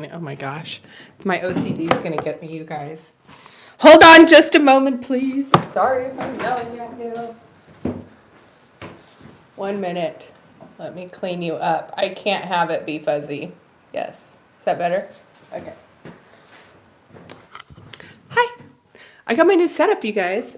Oh my gosh. My OCD is going to get me, you guys. Hold on just a moment, please. Sorry if I'm yelling at you. 1 minute. Let me clean you up. I can't have it be fuzzy. Yes. Is that better? Okay. Hi. I got my new setup, you guys.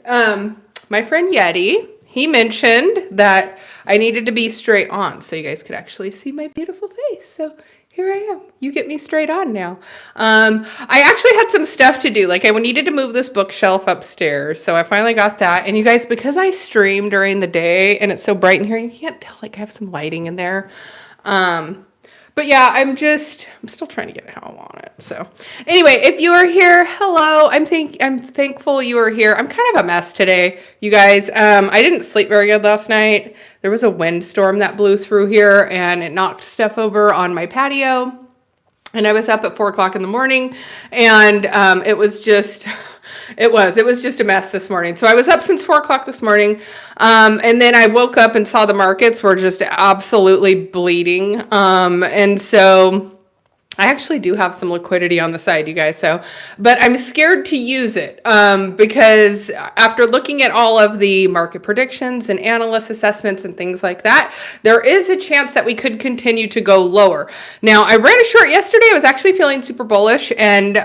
My friend Yeti, he mentioned that I needed to be straight on so you guys could actually see my beautiful face. So here I am. You get me straight on now. I actually had some stuff to do. Like I needed to move this bookshelf upstairs. So I finally got that. And you guys, because I stream during the day and it's so bright in here, you can't tell, like I have some lighting in there. But yeah, I'm still trying to get it how I want it. So anyway, if you are here, hello. I'm thankful you are here. I'm kind of a mess today, you guys. I didn't sleep very good last night. There was a windstorm that blew through here and it knocked stuff over on my patio. And I was up at 4 o'clock in the morning and it was just a mess this morning. So I was up since 4 o'clock this morning. And then I woke up and saw the markets were just absolutely bleeding. And so I actually do have some liquidity on the side, you guys. But I'm scared to use it because after looking at all of the market predictions and analyst assessments and things like that, there is a chance that we could continue to go lower. Now, I ran a short yesterday. I was actually feeling super bullish. And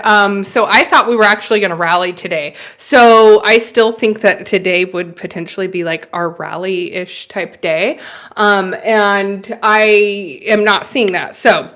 so I thought we were actually going to rally today. So I still think that today would potentially be like our rally-ish type day. And I am not seeing that. So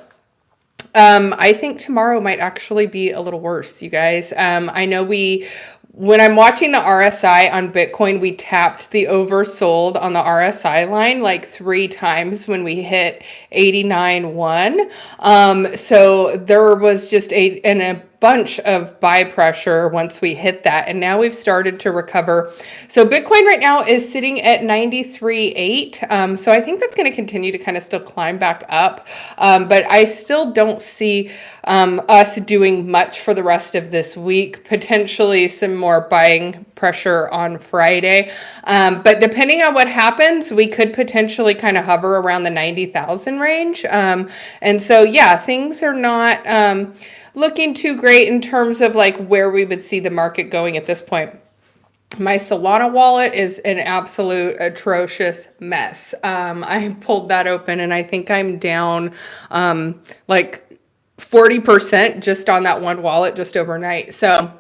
I think tomorrow might actually be a little worse, you guys. I know when I'm watching the RSI on Bitcoin, we tapped the oversold on the RSI line like 3 times when we hit 89.1. So there was just a bunch of buy pressure once we hit that, and now we've started to recover. So Bitcoin right now is sitting at 93.8. So I think that's going to continue to kind of still climb back up, but I still don't see us doing much for the rest of this week. Potentially some more buying pressure on Friday, but depending on what happens, we could potentially kind of hover around the 90,000 range. And so yeah, things are not looking too great in terms of like where we would see the market going at this point. My Solana wallet is an absolute atrocious mess. I pulled that open and I think I'm down like 40% just on that one wallet just overnight. So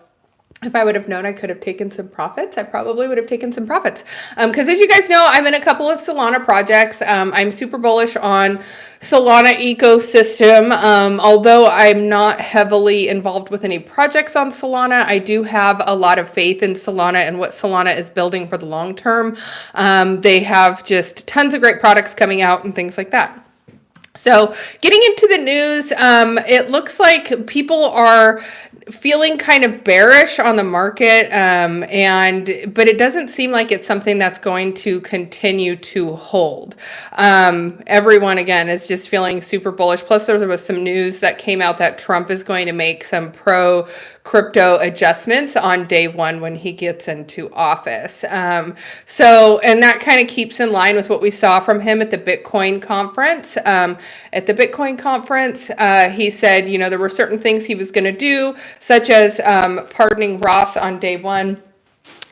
if I would have known I could have taken some profits, I probably would have taken some profits. Because as you guys know, I'm in a couple of Solana projects. I'm super bullish on Solana ecosystem. Although I'm not heavily involved with any projects on Solana, I do have a lot of faith in Solana and what Solana is building for the long term. They have just tons of great products coming out and things like that. So getting into the news, it looks like people are feeling kind of bearish on the market, but it doesn't seem like it's something that's going to continue to hold. Everyone again is just feeling super bullish. Plus there was some news that came out that Trump is going to make some pro crypto adjustments on day 1 when he gets into office. And that kind of keeps in line with what we saw from him at the Bitcoin conference. At the Bitcoin conference, he said, you know, there were certain things he was going to do, such as pardoning Ross on day 1.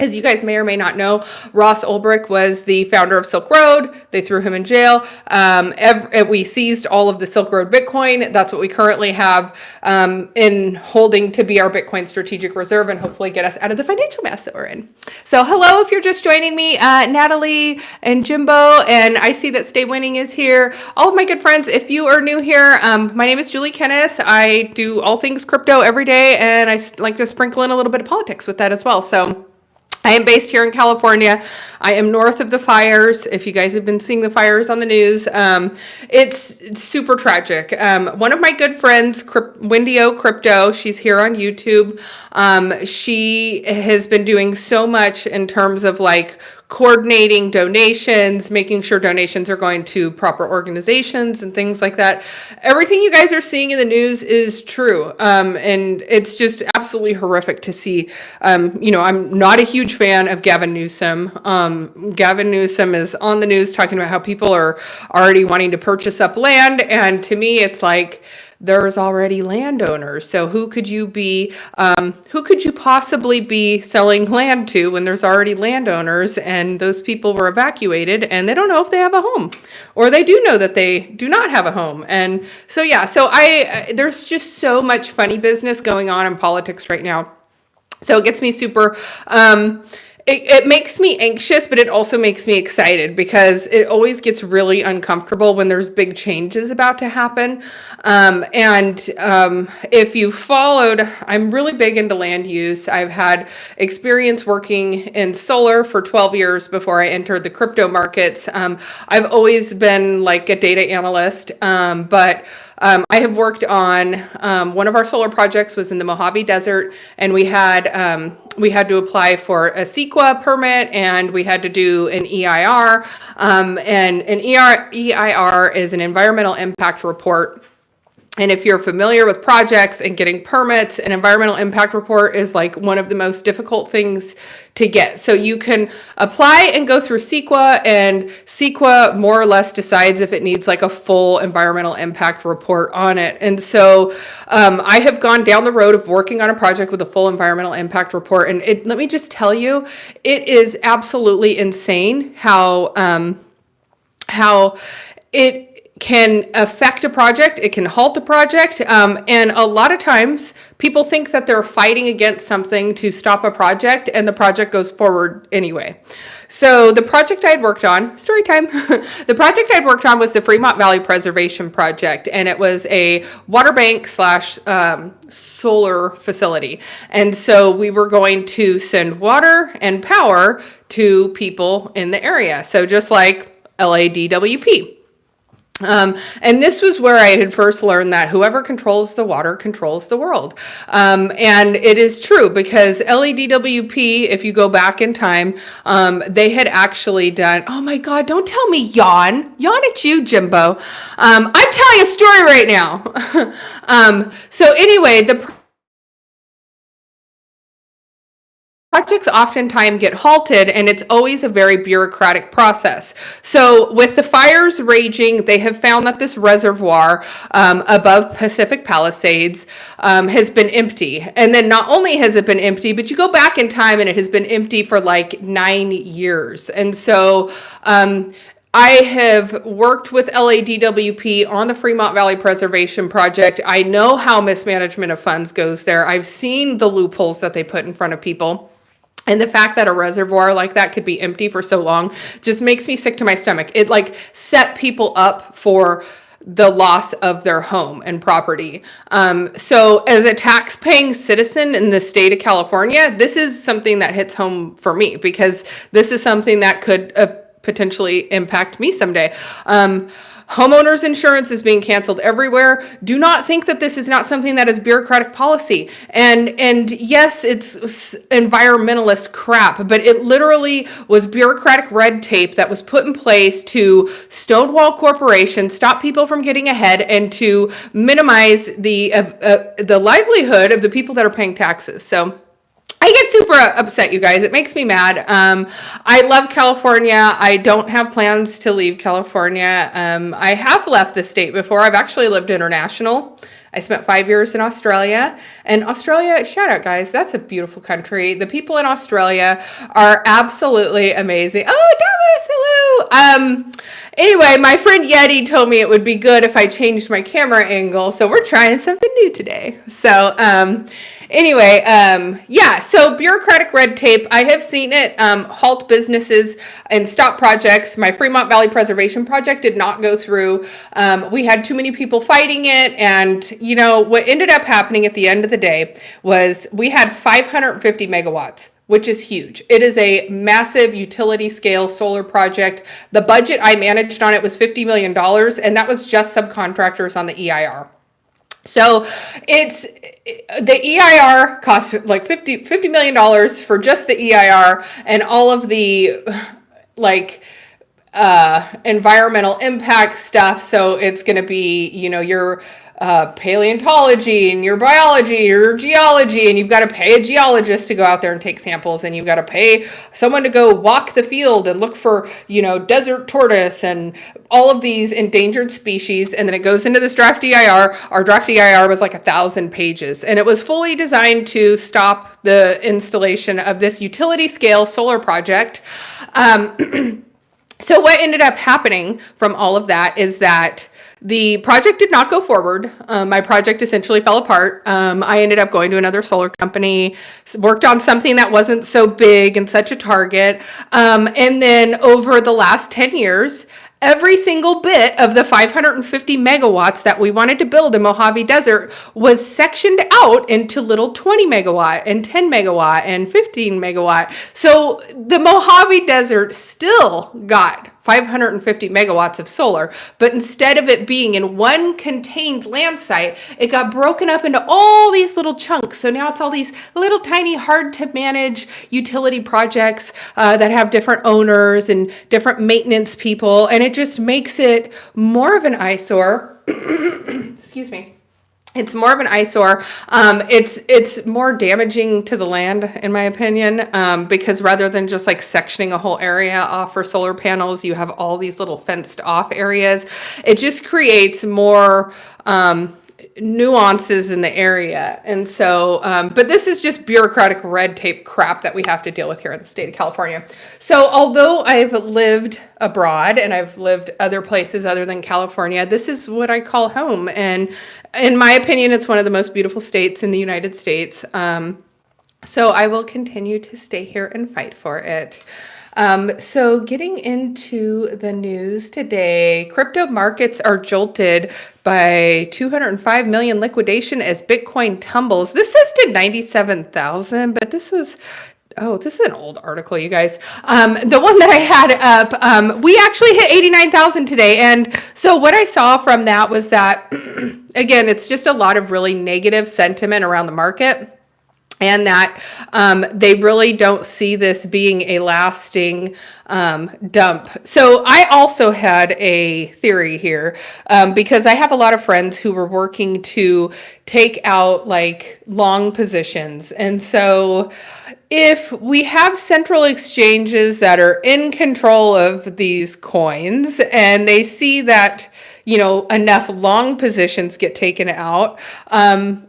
As you guys may or may not know, Ross Ulbricht was the founder of Silk Road. They threw him in jail. We seized all of the Silk Road Bitcoin. That's what we currently have in holding to be our Bitcoin strategic reserve and hopefully get us out of the financial mess that we're in. So hello, if you're just joining me, Natalie and Jimbo, and I see that Stay Winning is here. All of my good friends, if you are new here, my name is Julie Kennis. I do all things crypto every day, and I like to sprinkle in a little bit of politics with that as well. So I am based here in California. I am north of the fires. If you guys have been seeing the fires on the news, it's super tragic. One of my good friends, Wendy Crypto, she's here on YouTube. She has been doing so much in terms of like coordinating donations, making sure donations are going to proper organizations and things like that. Everything you guys are seeing in the news is true. And it's just absolutely horrific to see. You know, I'm not a huge fan of Gavin Newsom. Gavin Newsom is on the news talking about how people are already wanting to purchase up land. And to me, it's like, there's already landowners. So who could you be, who could you possibly be selling land to when there's already landowners and those people were evacuated and they don't know if they have a home, or they do know that they do not have a home. And so, yeah, so there's just so much funny business going on in politics right now. So it gets me super, it makes me anxious, but it also makes me excited because it always gets really uncomfortable when there's big changes about to happen. If you followed, I'm really big into land use. I've had experience working in solar for 12 years before I entered the crypto markets. I've always been like a data analyst, but I have worked on one of our solar projects was in the Mojave Desert, and we had to apply for a CEQA permit, and we had to do an EIR. And an EIR is an environmental impact report. And if you're familiar with projects and getting permits, an environmental impact report is like one of the most difficult things to get. So you can apply and go through CEQA, and CEQA more or less decides if it needs like a full environmental impact report on it. And so I have gone down the road of working on a project with a full environmental impact report. And let me just tell you, it is absolutely insane how it can affect a project, it can halt a project, and a lot of times people think that they're fighting against something to stop a project, and the project goes forward anyway. So the project I'd worked on, story time, the project I'd worked on was the Fremont Valley Preservation Project, and it was a water bank slash solar facility. And so we were going to send water and power to people in the area. So just like LADWP. And this was where I had first learned that whoever controls the water controls the world. And it is true because LADWP, if you go back in time, they had actually done, oh my God, don't tell me yawn at you, Jimbo. I'm telling you a story right now. So anyway, the projects oftentimes get halted, and it's always a very bureaucratic process. So with the fires raging, they have found that this reservoir above Pacific Palisades has been empty. And then not only has it been empty, but you go back in time and it has been empty for like 9 years. And so I have worked with LADWP on the Fremont Valley Preservation Project. I know how mismanagement of funds goes there. I've seen the loopholes that they put in front of people. And the fact that a reservoir like that could be empty for so long just makes me sick to my stomach. It like set people up for the loss of their home and property. So as a tax-paying citizen in the state of California, this is something that hits home for me because this is something that could potentially impact me someday. Homeowners insurance is being canceled everywhere. Do not think that this is not something that is bureaucratic policy. And yes, it's environmentalist crap, but it literally was bureaucratic red tape that was put in place to stonewall corporations, stop people from getting ahead, and to minimize the livelihood of the people that are paying taxes. So I get super upset, you guys. It makes me mad. I love California. I don't have plans to leave California. I have left the state before. I've actually lived international. I spent 5 years in Australia. And Australia, shout out, guys. That's a beautiful country. The people in Australia are absolutely amazing. Oh, Davis, hello. Anyway, my friend Yeti told me it would be good if I changed my camera angle. So we're trying something new today. So, anyway, yeah, so bureaucratic red tape, I have seen it halt businesses and stop projects. My Fremont Valley Preservation Project did not go through. We had too many people fighting it. And, you know, what ended up happening at the end of the day was we had 550 megawatts, which is huge. It is a massive utility scale solar project. The budget I managed on it was $50 million, and that was just subcontractors on the EIR. So it's the EIR costs like $50 million for just the EIR and all of the like environmental impact stuff. So it's going to be, you know, your paleontology and your biology, your geology, and you've got to pay a geologist to go out there and take samples, and you've got to pay someone to go walk the field and look for, desert tortoise and all of these endangered species. And then it goes into this draft EIR. Our draft EIR was like 1,000 pages, and it was fully designed to stop the installation of this utility scale solar project. So what ended up happening from all of that is that the project did not go forward. My project essentially fell apart. I ended up going to another solar company, worked on something that wasn't so big and such a target. And then over the last 10 years, every single bit of the 550 megawatts that we wanted to build in Mojave Desert was sectioned out into little 20 megawatt and 10 megawatt and 15 megawatt. So the Mojave Desert still got 550 megawatts of solar, but instead of it being in one contained land site, it got broken up into all these little chunks. So now it's all these little tiny, hard to manage utility projects that have different owners and different maintenance people, and it just makes it more of an eyesore. Excuse me. It's more of an eyesore. It's more damaging to the land, in my opinion, because rather than just like sectioning a whole area off for solar panels, you have all these little fenced off areas. It just creates more nuances in the area. And so, but this is just bureaucratic red tape crap that we have to deal with here in the state of California. So although I've lived abroad and I've lived other places other than California, this is what I call home. And in my opinion, it's one of the most beautiful states in the United States. So I will continue to stay here and fight for it. So getting into the news today, crypto markets are jolted by 205 million liquidation as Bitcoin tumbles. This says to 97,000, but this was, oh, this is an old article, you guys. The one that I had up, we actually hit 89,000 today. And so what I saw from that was that, again, it's just a lot of really negative sentiment around the market. And that they really don't see this being a lasting dump. So I also had a theory here because I have a lot of friends who were working to take out like long positions. And so if we have central exchanges that are in control of these coins and they see that, enough long positions get taken out,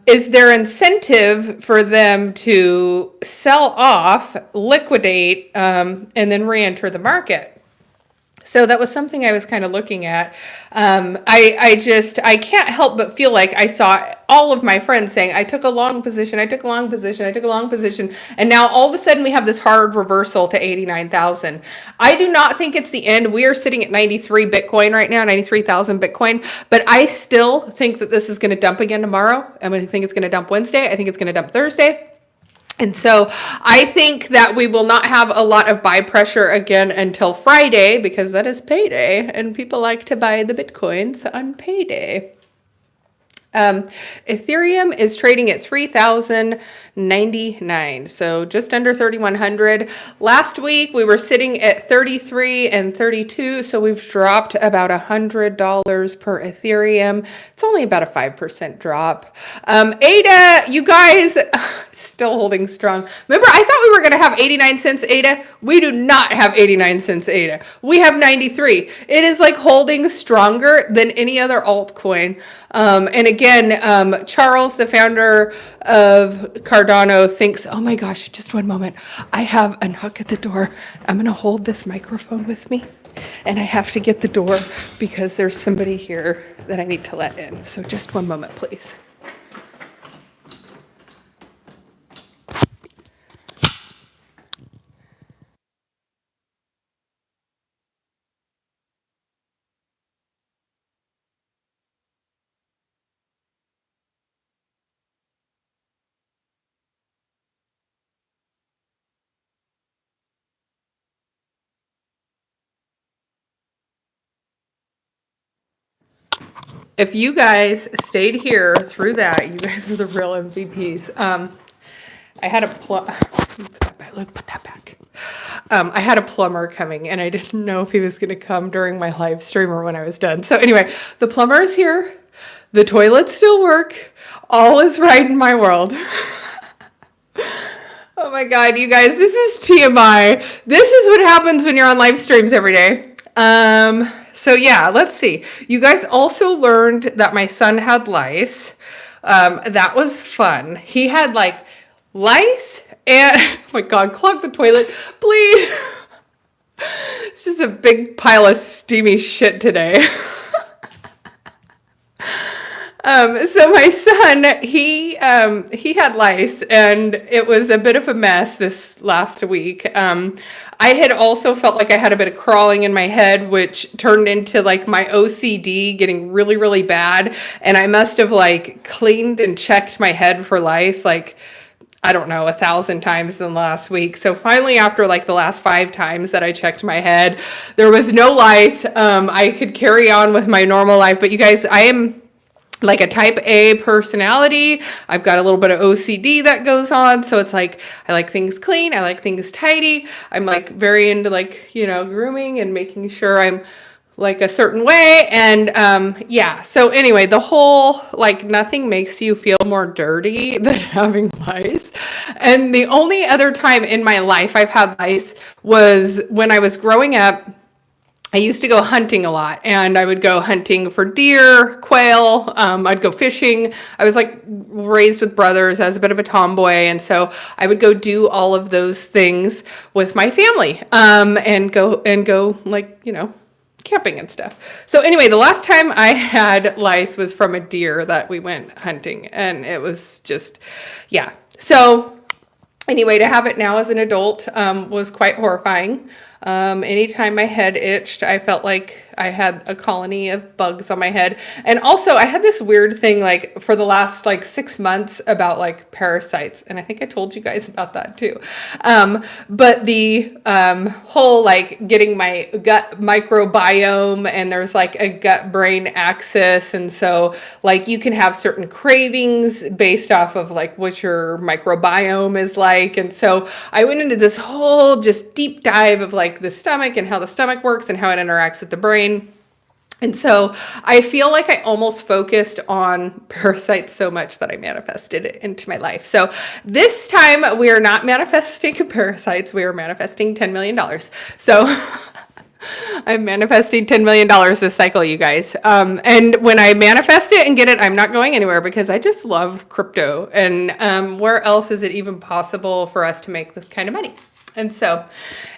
is there incentive for them to sell off, liquidate, and then re-enter the market? So that was something I was kind of looking at. I can't help but feel like I saw all of my friends saying, I took a long position, I took a long position, I took a long position. And now all of a sudden we have this hard reversal to 89,000. I do not think it's the end. We are sitting at 93 Bitcoin right now, 93,000 Bitcoin. But I still think that this is going to dump again tomorrow. I think it's going to dump Wednesday. I think it's going to dump Thursday. And so I think that we will not have a lot of buy pressure again until Friday because that is payday and people like to buy the Bitcoins on payday. Ethereum is trading at 3,099, so just under 3,100. Last week we were sitting at 33 and 32, so we've dropped about $100 per Ethereum. It's only about a 5% drop. ADA, you guys, still holding strong. Remember, I thought we were going to have 89 cents ADA. We do not have 89 cents ADA. We have 93. It is like holding stronger than any other altcoin. And again, Charles, the founder of Cardano, thinks, oh my gosh, just one moment. I have a knock at the door. I'm going to hold this microphone with me and I have to get the door because there's somebody here that I need to let in. So just one moment, please. If you guys stayed here through that, you guys are the real MVPs. I had a put that back. I had a plumber coming and I didn't know if he was going to come during my live stream or when I was done. So anyway, the plumber is here. The toilets still work. All is right in my world. Oh my God, you guys, this is TMI. This is what happens when you're on live streams every day. So yeah, let's see. You guys also learned that my son had lice. That was fun. He had like lice and, oh my God, clog the toilet, please. It's just a big pile of steamy shit today. So my son, he had lice and it was a bit of a mess this last week. I had also felt like I had a bit of crawling in my head, which turned into like my OCD getting really, really bad. And I must have like cleaned and checked my head for lice, like, I don't know, 1,000 times in the last week. So finally, after like the last 5 times that I checked my head, there was no lice. I could carry on with my normal life. But you guys, I am like a type A personality. I've got a little bit of OCD that goes on. So it's like, I like things clean. I like things tidy. I'm like very into like, grooming and making sure I'm like a certain way. And yeah, so anyway, the whole like nothing makes you feel more dirty than having lice. And the only other time in my life I've had lice was when I was growing up. I used to go hunting a lot, and I would go hunting for deer, quail. I'd go fishing. I was like raised with brothers as a bit of a tomboy, and so I would go do all of those things with my family, and go like camping and stuff. So anyway, the last time I had lice was from a deer that we went hunting, and it was just, yeah. So anyway, to have it now as an adult was quite horrifying. Anytime my head itched, I felt like I had a colony of bugs on my head. And also I had this weird thing like for the last like 6 months about like parasites. And I think I told you guys about that too. But the whole like getting my gut microbiome, and there's like a gut brain axis. And so like you can have certain cravings based off of like what your microbiome is like. And so I went into this whole just deep dive of like the stomach and how the stomach works and how it interacts with the brain. And so I feel like I almost focused on parasites so much that I manifested it into my life. So this time we are not manifesting parasites. We are manifesting $10 million. So I'm manifesting $10 million this cycle, you guys. And when I manifest it and get it, I'm not going anywhere because I just love crypto. And where else is it even possible for us to make this kind of money? And so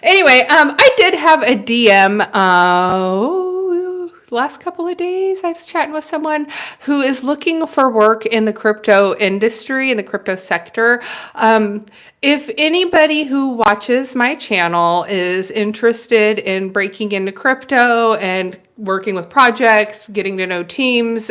anyway, I did have a DM last couple of days. I was chatting with someone who is looking for work in the crypto industry, in the crypto sector. If anybody who watches my channel is interested in breaking into crypto and working with projects, getting to know teams,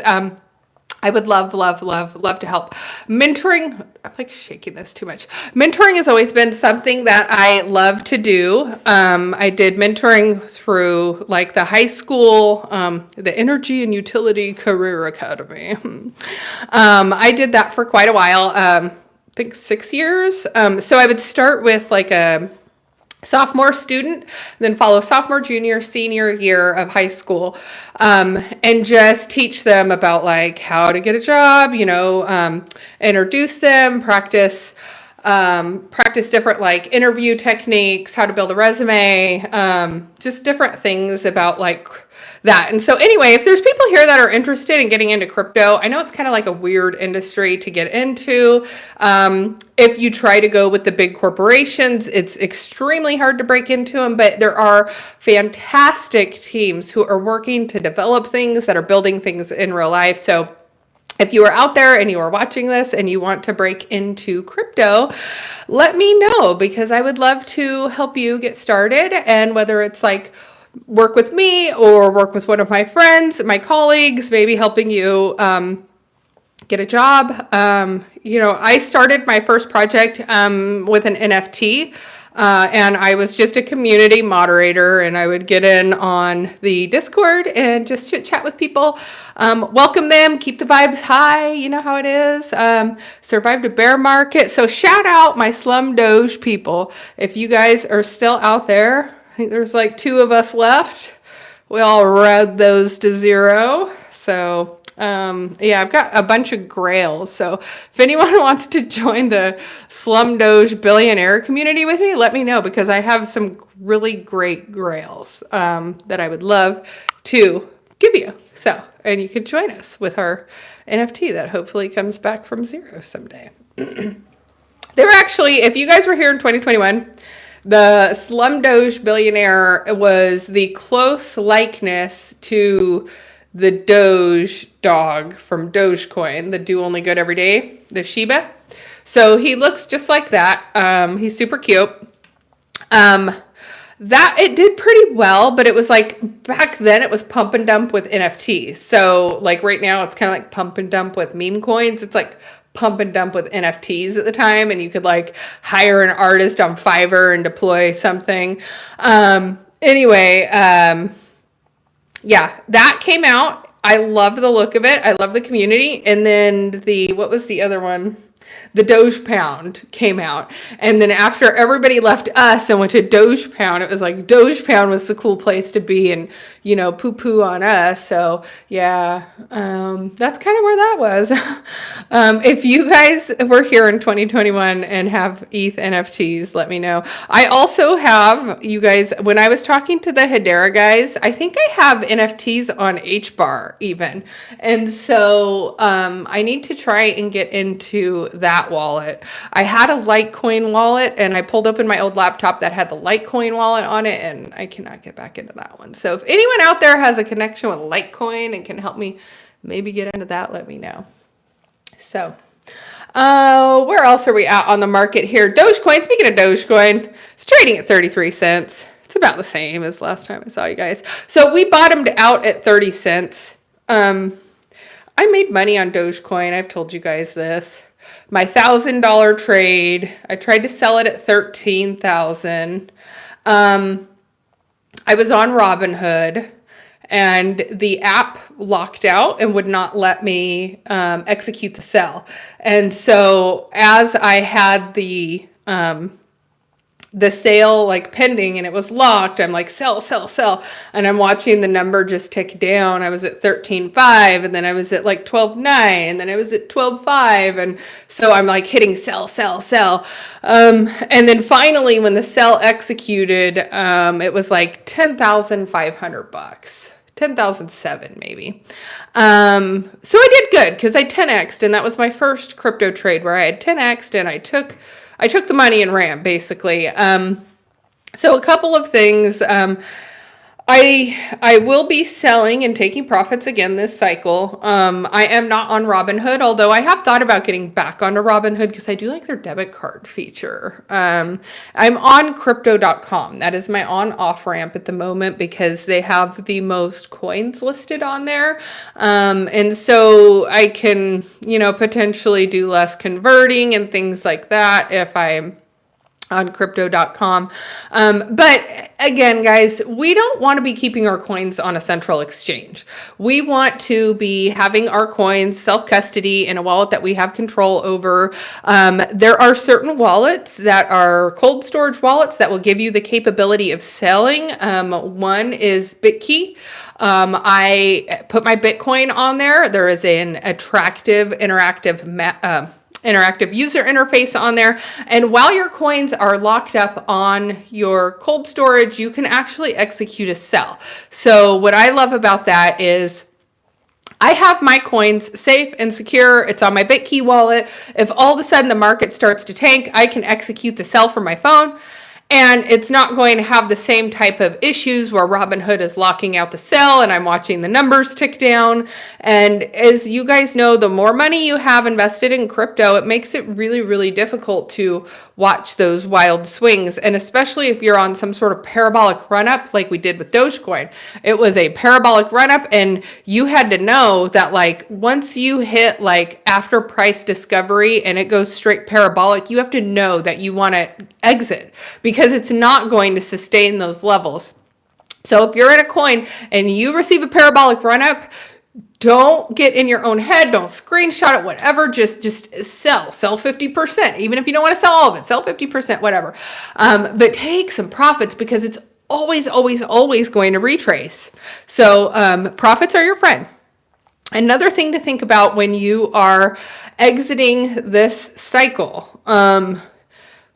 I would love to help. Mentoring, I'm like shaking this too much. Mentoring has always been something that I love to do. I did mentoring through like the high school, the Energy and Utility Career Academy. I did that for quite a while, I think 6 years. So I would start with like a sophomore student, then follow sophomore, junior, senior year of high school, and just teach them about like how to get a job, introduce them, practice different like interview techniques, how to build a resume, just different things about like that. And so anyway, if there's people here that are interested in getting into crypto, I know it's kind of like a weird industry to get into. If you try to go with the big corporations, it's extremely hard to break into them, but there are fantastic teams who are working to develop things, that are building things in real life. So if you are out there and you are watching this and you want to break into crypto, let me know, because I would love to help you get started. And whether it's like work with me or work with one of my friends, my colleagues, maybe helping you get a job. I started my first project with an NFT. And I was just a community moderator, and I would get in on the Discord and just chit chat with people, welcome them, keep the vibes high. You know how it is. Survived a bear market. So shout out my Slum Doge people. If you guys are still out there, I think there's like 2 of us left. We all rode those to zero. So Yeah, I've got a bunch of grails. So if anyone wants to join the Slum Doge billionaire community with me, let me know because I have some really great grails that I would love to give you. So, and you could join us with our NFT that hopefully comes back from zero someday. They were actually, if you guys were here in 2021, the Slum Doge billionaire was the close likeness to the Doge dog from Dogecoin, the do only good every day, the Shiba. So he looks just like that. He's super cute. That it did pretty well, but it was like back then it was pump and dump with NFTs. So like right now it's kind of like pump and dump with meme coins. It's like pump and dump with NFTs at the time, and you could like hire an artist on Fiverr and deploy something. Anyway, yeah, that came out. I love the look of it. I love the community. And then what was the other one? The Doge Pound came out. And then after everybody left us and went to Doge Pound, it was like Doge Pound was the cool place to be and, you know, poo-poo on us. So yeah, that's kind of where that was. If you guys were here in 2021 and have ETH NFTs, let me know. I also have, you guys, when I was talking to the Hedera guys, I think I have NFTs on HBAR even. And so I need to try and get into that wallet. I had a Litecoin wallet and I pulled open my old laptop that had the Litecoin wallet on it and I cannot get back into that one. So if anyone out there has a connection with Litecoin and can help me maybe get into that, let me know. So where else are we at on the market here? Dogecoin, speaking of Dogecoin, it's trading at 33 cents. It's about the same as last time I saw you guys. So we bottomed out at 30 cents. I made money on Dogecoin. I've told you guys this. My $1,000 trade, I tried to sell it at 13,000. I was on Robinhood and the app locked out and would not let me execute the sell. And so as I had the sale like pending and it was locked, I'm like, sell, sell, sell. And I'm watching the number just tick down. I was at 13.5 and then I was at like 12.9 and then I was at 12.5. And so I'm like hitting sell, sell, sell. And then finally when the sell executed, it was like 10,500 bucks. 10,007 maybe. So I did good because I 10x'd and that was my first crypto trade where I had 10x'd and I took the money and ran basically. So a couple of things. I will be selling and taking profits again this cycle. I am not on Robinhood, although I have thought about getting back onto Robinhood because I do like their debit card feature. I'm on crypto.com. That is my on-off ramp at the moment because they have the most coins listed on there. And so I can, you know, potentially do less converting and things like that if I'm on crypto.com. But again, guys, we don't want to be keeping our coins on a central exchange. We want to be having our coins self-custody in a wallet that we have control over. There are certain wallets that are cold storage wallets that will give you the capability of selling. One is BitKey. I put my Bitcoin on there. There is an attractive, interactive user interface on there. And while your coins are locked up on your cold storage, you can actually execute a sell. So what I love about that is I have my coins safe and secure. It's on my BitKey wallet. If all of a sudden the market starts to tank, I can execute the sell from my phone. And it's not going to have the same type of issues where Robinhood is locking out the sell and I'm watching the numbers tick down. And as you guys know, the more money you have invested in crypto, it makes it really, really difficult to watch those wild swings. And especially if you're on some sort of parabolic run up like we did with Dogecoin. It was a parabolic run up and you had to know that like once you hit like after price discovery and it goes straight parabolic, you have to know that you want to exit because it's not going to sustain those levels. So if you're in a coin and you receive a parabolic run up, don't get in your own head. Don't screenshot it, whatever. Just sell 50%. Even if you don't want to sell all of it, sell 50%, whatever. But take some profits because it's always, always, always going to retrace. So profits are your friend. Another thing to think about when you are exiting this cycle,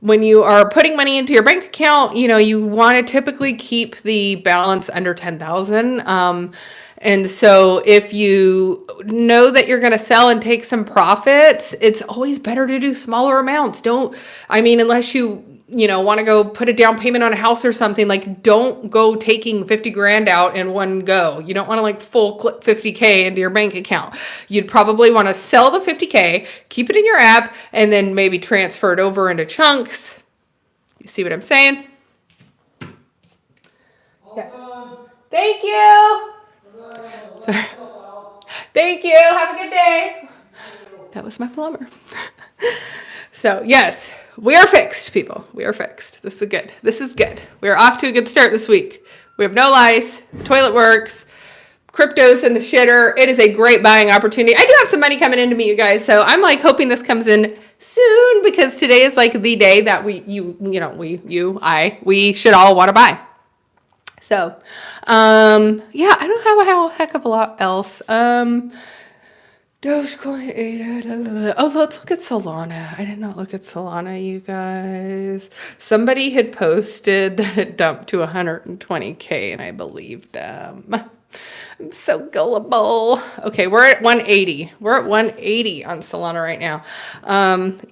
when you are putting money into your bank account, you want to typically keep the balance under 10,000. And so if you know that you're going to sell and take some profits, it's always better to do smaller amounts. Unless you want to go put a down payment on a house or something, like don't go taking 50 grand out in one go. You don't want to like full clip 50K into your bank account. You'd probably want to sell the 50K, keep it in your app, and then maybe transfer it over into chunks. You see what I'm saying? Yeah. Thank you. Sorry. Thank you. Have a good day. That was my plumber. So yes, we are fixed, people. We are fixed. This is good. This is good. We are off to a good start this week. We have no lice. The toilet works. Crypto's in the shitter. It is a great buying opportunity. I do have some money coming in to meet you guys, so I'm like hoping this comes in soon because today is like the day that we should all want to buy. So, yeah, I don't have a heck of a lot else. Dogecoin. Oh, let's look at Solana. I did not look at Solana, you guys. Somebody had posted that it dumped to 120K, and I believed them. I'm so gullible. Okay, we're at 180. We're at 180 on Solana right now.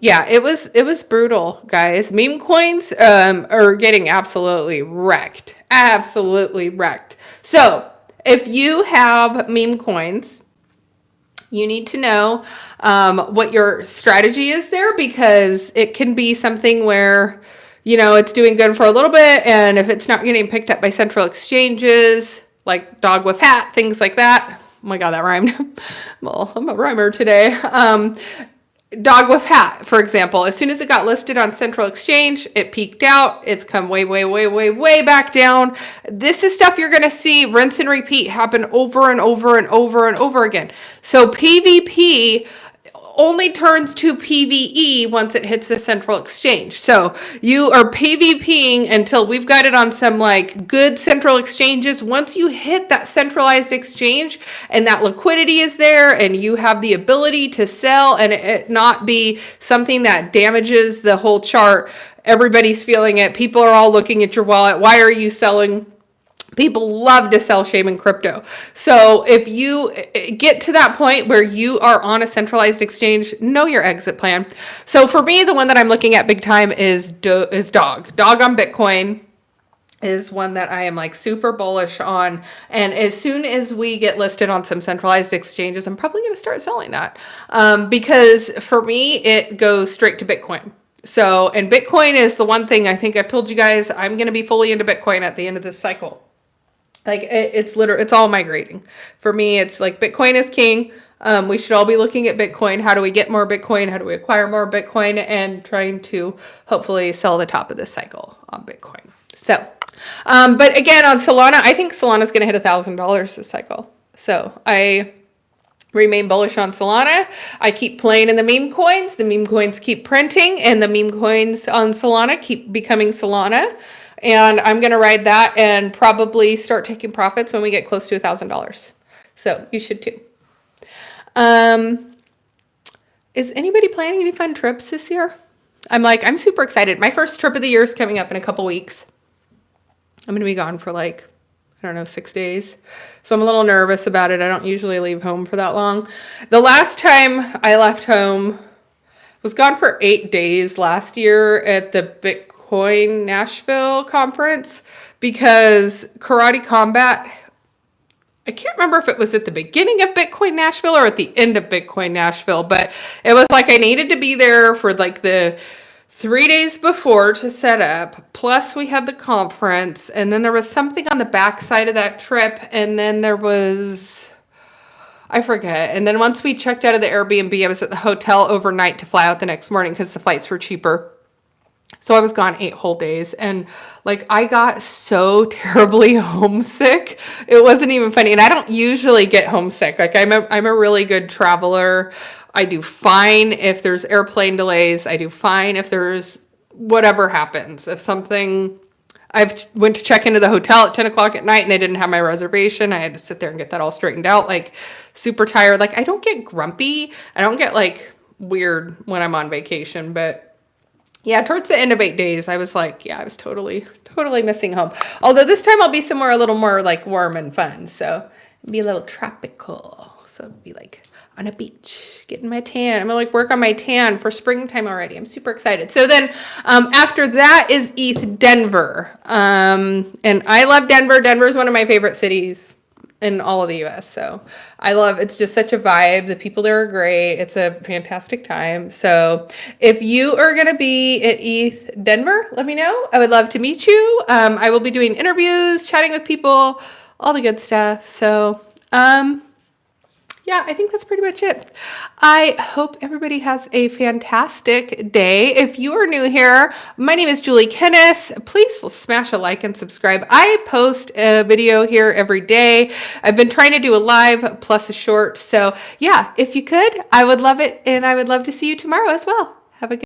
Yeah, it was brutal, guys. Meme coins are getting absolutely wrecked. Absolutely wrecked. So if you have meme coins, you need to know what your strategy is there, because it can be something where, it's doing good for a little bit, and if it's not getting picked up by central exchanges, like dog with hat, things like that. Oh my God, that rhymed. Well, I'm a rhymer today. Dog with hat, for example, as soon as it got listed on central exchange, it peaked out. It's come way, way, way, way, way back down. This is stuff you're going to see rinse and repeat happen over and over and over and over again. So PvP only turns to PvE once it hits the central exchange. So you are PvPing until we've got it on some like good central exchanges. Once you hit that centralized exchange and that liquidity is there and you have the ability to sell and it not be something that damages the whole chart, everybody's feeling it. People are all looking at your wallet. Why are you selling? People love to sell shame in crypto. So if you get to that point where you are on a centralized exchange, know your exit plan. So for me, the one that I'm looking at big time is Dog. Dog on Bitcoin is one that I am like super bullish on. And as soon as we get listed on some centralized exchanges, I'm probably going to start selling that. Because for me, it goes straight to Bitcoin. So, and Bitcoin is the one thing I think I've told you guys, I'm going to be fully into Bitcoin at the end of this cycle. Like it's all migrating. For me, it's like Bitcoin is king. We should all be looking at Bitcoin. How do we get more Bitcoin? How do we acquire more Bitcoin? And trying to hopefully sell the top of this cycle on Bitcoin. So, but again, on Solana, I think Solana is going to hit $1,000 this cycle. So I remain bullish on Solana. I keep playing in the meme coins. The meme coins keep printing, and the meme coins on Solana keep becoming Solana. And I'm going to ride that and probably start taking profits when we get close to $1,000. So you should too. Is anybody planning any fun trips this year? I'm super excited. My first trip of the year is coming up in a couple weeks. I'm going to be gone for 6 days. So I'm a little nervous about it. I don't usually leave home for that long. The last time I left home was gone for 8 days last year at the Bitcoin Nashville conference, because Karate Combat, I can't remember if it was at the beginning of Bitcoin Nashville or at the end of Bitcoin Nashville, but it was like I needed to be there for like the 3 days before to set up. Plus we had the conference, and then there was something on the back side of that trip, and then there was, I forget. And then once we checked out of the Airbnb, I was at the hotel overnight to fly out the next morning because the flights were cheaper. So I was gone 8 whole days, and I got so terribly homesick. It wasn't even funny. And I don't usually get homesick. I'm a really good traveler. I do fine if there's airplane delays. I do fine if there's whatever happens. If something I've went to check into the hotel at 10 o'clock at night and they didn't have my reservation. I had to sit there and get that all straightened out. Like super tired. Like I don't get grumpy. I don't get like weird when I'm on vacation, but yeah, towards the end of 8 days, I was like, yeah, I was totally missing home. Although this time I'll be somewhere a little more like warm and fun. So it'll be a little tropical. So it'll be like on a beach, getting my tan. I'm gonna like work on my tan for springtime already. I'm super excited. So then after that is ETH Denver. And I love Denver. Denver is one of my favorite cities in all of the US. So it's just such a vibe. The people there are great. It's a fantastic time. So if you are going to be at ETH Denver, let me know. I would love to meet you. I will be doing interviews, chatting with people, all the good stuff. So, yeah, I think that's pretty much it. I hope everybody has a fantastic day. If you are new here, my name is Julie Kennis. Please smash a like and subscribe. I post a video here every day. I've been trying to do a live plus a short. So yeah, if you could, I would love it. And I would love to see you tomorrow as well.